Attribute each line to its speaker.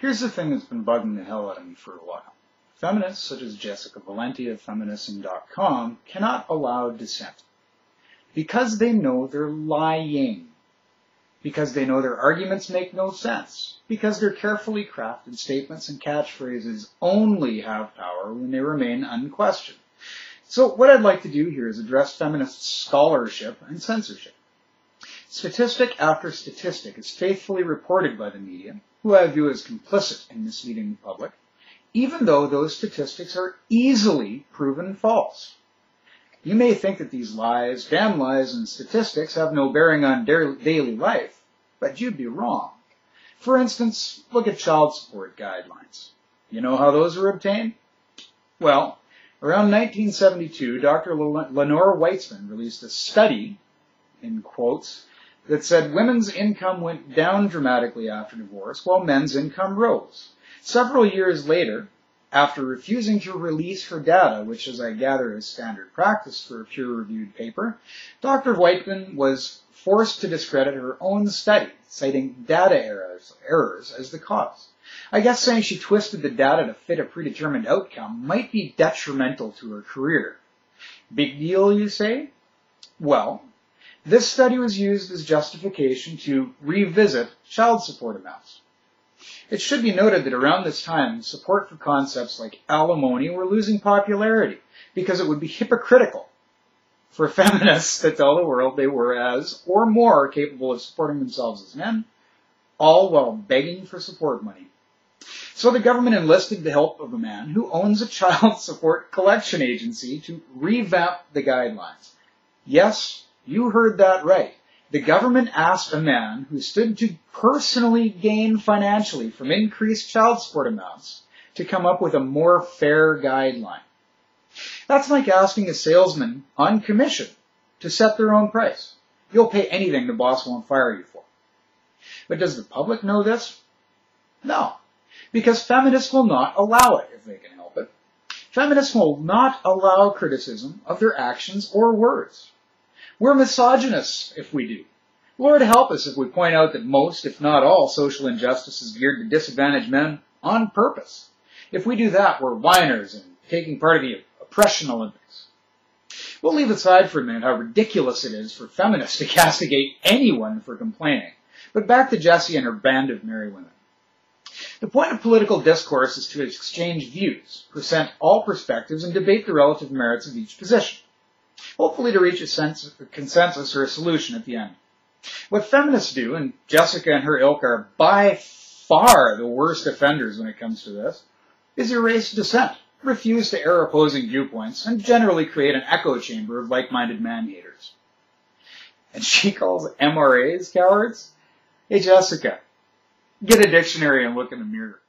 Speaker 1: Here's the thing that's been bugging the hell out of me for a while. Feminists such as Jessica Valenti of feminism.com cannot allow dissent. Because they know they're lying. Because they know their arguments make no sense. Because their carefully crafted statements and catchphrases only have power when they remain unquestioned. So what I'd like to do here is address feminist scholarship and censorship. Statistic after statistic is faithfully reported by the media, who I view as complicit in misleading the public, even though those statistics are easily proven false. You may think that these lies, damn lies, and statistics have no bearing on daily life, but you'd be wrong. For instance, look at child support guidelines. You know how those were obtained? Well, around 1972, Dr. Lenore Weitzman released a study, in quotes, that said women's income went down dramatically after divorce while men's income rose. Several years later, after refusing to release her data, which as I gather is standard practice for a peer-reviewed paper, Dr. Weitzman was forced to discredit her own study, citing data errors as the cause. I guess saying she twisted the data to fit a predetermined outcome might be detrimental to her career. Big deal, you say? Well, this study was used as justification to revisit child support amounts. It should be noted that around this time, support for concepts like alimony were losing popularity because it would be hypocritical for feminists to tell the world they were as, or more, capable of supporting themselves as men, all while begging for support money. So the government enlisted the help of a man who owns a child support collection agency to revamp the guidelines. Yes, you heard that right. The government asked a man who stood to personally gain financially from increased child support amounts to come up with a more fair guideline. That's like asking a salesman on commission to set their own price. You'll pay anything the boss won't fire you for. But does the public know this? No, because feminists will not allow it if they can help it. Feminists will not allow criticism of their actions or words. We're misogynists if we do. Lord help us if we point out that most, if not all, social injustice is geared to disadvantage men on purpose. If we do that, we're whiners and taking part of the oppression Olympics. We'll leave aside for a minute how ridiculous it is for feminists to castigate anyone for complaining. But back to Jessie and her band of merry women. The point of political discourse is to exchange views, present all perspectives, and debate the relative merits of each position, hopefully to reach a consensus or a solution at the end. What feminists do, and Jessica and her ilk are by far the worst offenders when it comes to this, is erase dissent, refuse to air opposing viewpoints, and generally create an echo chamber of like-minded man-haters. And she calls MRAs cowards? Hey Jessica, get a dictionary and look in the mirror.